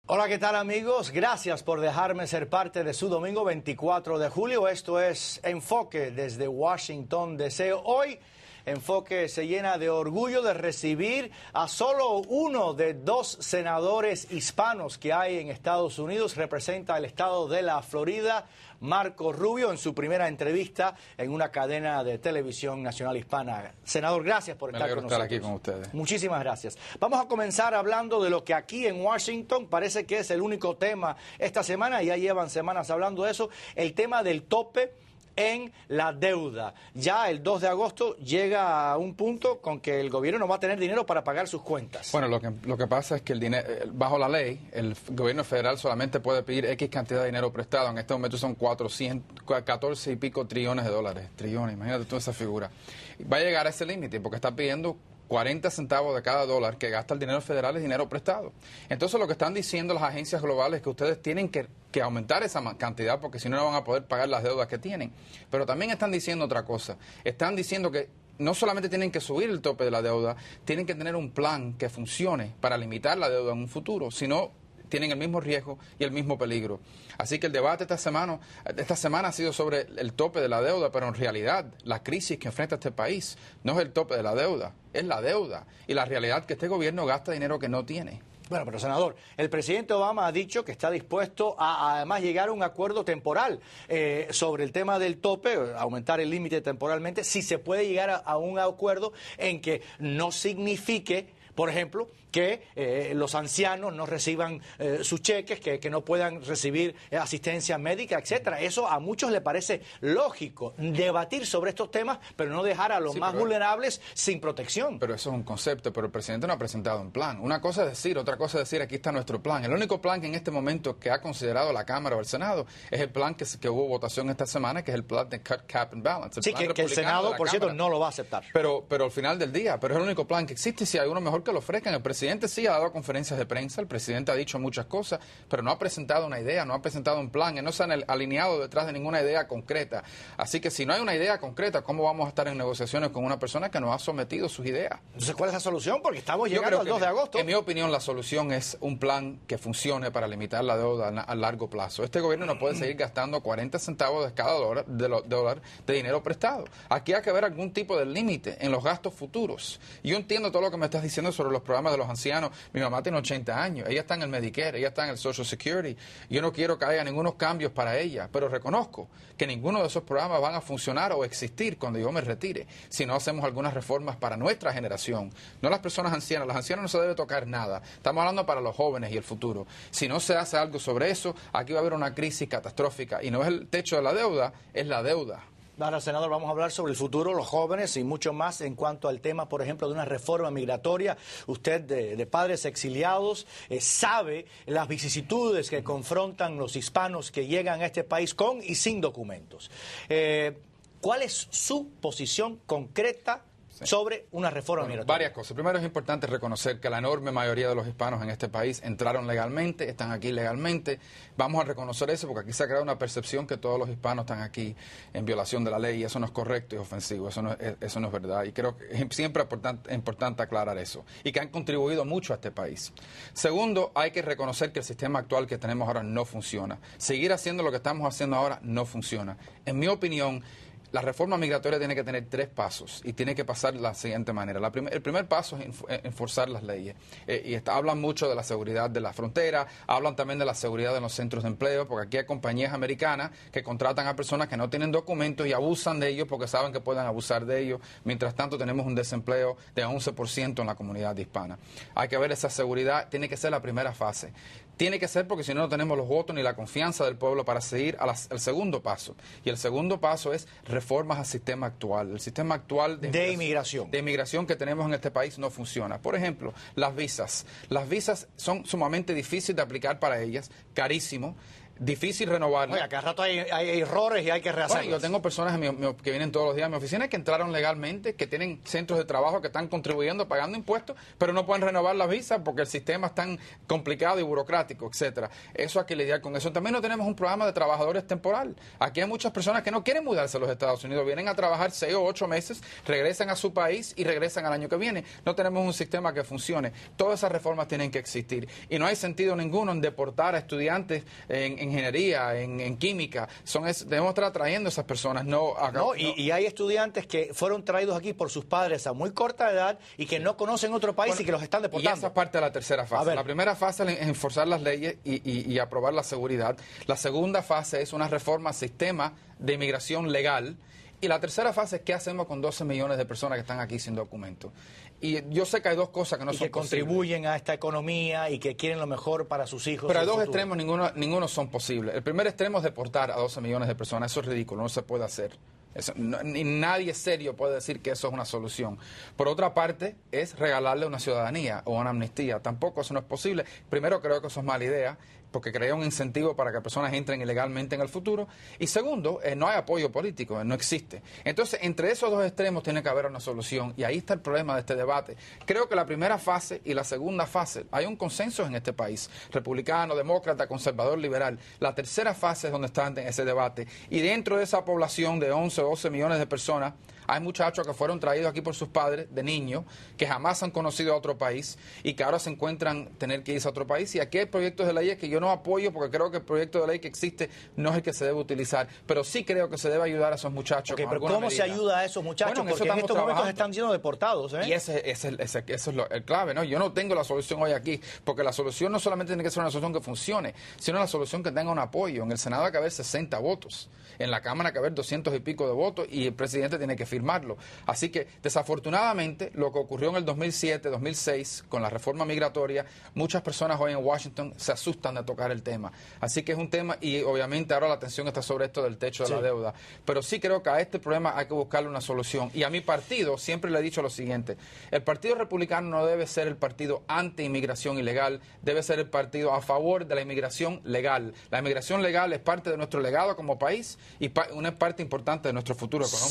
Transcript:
Hola, ¿qué tal amigos? Gracias por dejarme ser parte de su domingo 24 de julio. Esto es Enfoque desde Washington, D.C. Hoy, Enfoque se llena de orgullo de recibir a solo uno de dos senadores hispanos que hay en Estados Unidos. Representa el estado de la Florida, Marco Rubio, en su primera entrevista en una cadena de televisión nacional hispana. Senador, gracias por estar con nosotros. Aquí con ustedes. Muchísimas gracias. Vamos a comenzar hablando de lo que aquí en Washington parece que es el único tema esta semana, ya llevan semanas hablando de eso, el tema del tope en la deuda. Ya el 2 de agosto llega a un punto con que el gobierno no va a tener dinero para pagar sus cuentas. Bueno, lo que pasa es que el dinero, bajo la ley, el gobierno federal solamente puede pedir X cantidad de dinero prestado. En este momento son 14 y pico trillones de dólares. Trillones, imagínate tú esa figura. Va a llegar a ese límite porque está pidiendo 40 centavos de cada dólar que gasta el dinero federal es dinero prestado. Entonces lo que están diciendo las agencias globales es que ustedes tienen que aumentar esa cantidad porque si no, no van a poder pagar las deudas que tienen. Pero también están diciendo otra cosa. Están diciendo que no solamente tienen que subir el tope de la deuda, tienen que tener un plan que funcione para limitar la deuda en un futuro. Si no, tienen el mismo riesgo y el mismo peligro. Así que el debate esta semana ha sido sobre el tope de la deuda, pero en realidad la crisis que enfrenta este país no es el tope de la deuda, es la deuda y la realidad que este gobierno gasta dinero que no tiene. Bueno, pero senador, el presidente Obama ha dicho que está dispuesto a además llegar a un acuerdo temporal sobre el tema del tope, aumentar el límite temporalmente, si se puede llegar a un acuerdo en que no signifique, por ejemplo, que los ancianos no reciban sus cheques, que no puedan recibir asistencia médica, etcétera. Eso a muchos le parece lógico, debatir sobre estos temas, pero no dejar a los más vulnerables sin protección. Pero eso es un concepto, pero el presidente no ha presentado un plan. Una cosa es decir, otra cosa es decir, aquí está nuestro plan. El único plan que en este momento que ha considerado la Cámara o el Senado es el plan que hubo votación esta semana, que es el plan de Cut, Cap and Balance. Sí, que el Senado, por cierto, no lo va a aceptar. Pero al final del día, pero es el único plan que existe. Si hay uno mejor que lo ofrezcan, el presidente sí ha dado conferencias de prensa, el presidente ha dicho muchas cosas, pero no ha presentado una idea, no ha presentado un plan, y no se han alineado detrás de ninguna idea concreta. Así que si no hay una idea concreta, ¿cómo vamos a estar en negociaciones con una persona que nos ha sometido sus ideas? Entonces, ¿cuál es la solución? Porque estamos llegando al 2 de agosto. En mi opinión, la solución es un plan que funcione para limitar la deuda a largo plazo. Este gobierno no puede seguir gastando 40 centavos de cada dólar de dinero prestado. Aquí hay que haber algún tipo de límite en los gastos futuros. Yo entiendo todo lo que me estás diciendo sobre los programas de los ancianos. Mi mamá tiene 80 años, ella está en el Medicare, ella está en el Social Security. Yo no quiero que haya ningunos cambios para ella, pero reconozco que ninguno de esos programas van a funcionar o existir cuando yo me retire si no hacemos algunas reformas para nuestra generación, no las personas ancianas. Las ancianas no se debe tocar nada. Estamos hablando para los jóvenes y el futuro. Si no se hace algo sobre eso, aquí va a haber una crisis catastrófica y no es el techo de la deuda, es la deuda. Ahora, senador, vamos a hablar sobre el futuro, los jóvenes y mucho más en cuanto al tema, por ejemplo, de una reforma migratoria. Usted, de padres exiliados, sabe las vicisitudes que confrontan los hispanos que llegan a este país con y sin documentos. ¿Cuál es su posición concreta sobre una reforma migratoria? Varias cosas. Primero, es importante reconocer que la enorme mayoría de los hispanos en este país entraron legalmente, están aquí legalmente. Vamos a reconocer eso porque aquí se ha creado una percepción que todos los hispanos están aquí en violación de la ley y eso no es correcto y ofensivo, eso no es verdad. Y creo que siempre es importante aclarar eso y que han contribuido mucho a este país. Segundo, hay que reconocer que el sistema actual que tenemos ahora no funciona. Seguir haciendo lo que estamos haciendo ahora no funciona. En mi opinión, la reforma migratoria tiene que tener 3 pasos y tiene que pasar de la siguiente manera. El primer paso es enforzar las leyes. Hablan mucho de la seguridad de la frontera, hablan también de la seguridad en los centros de empleo, porque aquí hay compañías americanas que contratan a personas que no tienen documentos y abusan de ellos porque saben que pueden abusar de ellos. Mientras tanto, tenemos un desempleo de 11% en la comunidad hispana. Hay que ver esa seguridad, tiene que ser la primera fase. Tiene que ser porque si no, no tenemos los votos ni la confianza del pueblo para seguir al segundo paso. Y el segundo paso es reformas al sistema actual. El sistema actual de inmigración que tenemos en este país no funciona. Por ejemplo, las visas. Las visas son sumamente difíciles de aplicar para ellas, carísimo. difícil renovarla. Oye, cada rato hay errores y hay que rehacerlos. Bueno, yo tengo personas que vienen todos los días a mi oficina que entraron legalmente, que tienen centros de trabajo, que están contribuyendo, pagando impuestos, pero no pueden renovar las visas porque el sistema es tan complicado y burocrático, etcétera. Eso hay que lidiar con eso. También no tenemos un programa de trabajadores temporal. Aquí hay muchas personas que no quieren mudarse a los Estados Unidos, vienen a trabajar 6 o 8 meses, regresan a su país y regresan al año que viene. No tenemos un sistema que funcione. Todas esas reformas tienen que existir. Y no hay sentido ninguno en deportar a estudiantes en ingeniería, en química. Debemos estar atrayendo a esas personas. Y hay estudiantes que fueron traídos aquí por sus padres a muy corta edad y que no conocen otro país y que los están deportando. Y esa es parte de la tercera fase. La primera fase es enforzar las leyes y aprobar la seguridad. La segunda fase es una reforma al sistema de inmigración legal. Y la tercera fase es qué hacemos con 12 millones de personas que están aquí sin documentos. Y yo sé que hay dos cosas que no son posibles. Que contribuyen a esta economía y que quieren lo mejor para sus hijos. Pero hay dos extremos, ninguno son posibles. El primer extremo es deportar a 12 millones de personas. Eso es ridículo, no se puede hacer. Ni nadie serio puede decir que eso es una solución. Por otra parte, es regalarle una ciudadanía o una amnistía. Tampoco eso no es posible. Primero, creo que eso es mala idea, porque crea un incentivo para que personas entren ilegalmente en el futuro. Y segundo, no hay apoyo político, no existe. Entonces, entre esos dos extremos tiene que haber una solución. Y ahí está el problema de este debate. Creo que la primera fase y la segunda fase, hay un consenso en este país. Republicano, demócrata, conservador, liberal. La tercera fase es donde está ese debate. Y dentro de esa población de 11 o 12 millones de personas, hay muchachos que fueron traídos aquí por sus padres de niños, que jamás han conocido a otro país y que ahora se encuentran tener que irse a otro país. Y aquí hay proyectos de ley que yo no apoyo porque creo que el proyecto de ley que existe no es el que se debe utilizar. Pero sí creo que se debe ayudar a esos muchachos. Okay, pero ¿cómo se ayuda a esos muchachos? Bueno, porque en estos momentos están siendo deportados. Y ese es el clave, ¿no? Yo no tengo la solución hoy aquí, porque la solución no solamente tiene que ser una solución que funcione, sino una solución que tenga un apoyo. En el Senado hay que haber 60 votos, en la Cámara hay que haber 200 y pico de votos y el presidente tiene que firmarlo. Así que, desafortunadamente, lo que ocurrió en el 2007, 2006, con la reforma migratoria, muchas personas hoy en Washington se asustan de tocar el tema. Así que es un tema, y obviamente ahora la atención está sobre esto del techo de la deuda. Pero sí creo que a este problema hay que buscarle una solución. Y a mi partido siempre le he dicho lo siguiente: el Partido Republicano no debe ser el partido anti-inmigración ilegal, debe ser el partido a favor de la inmigración legal. La inmigración legal es parte de nuestro legado como país y una parte importante de nuestro futuro económico.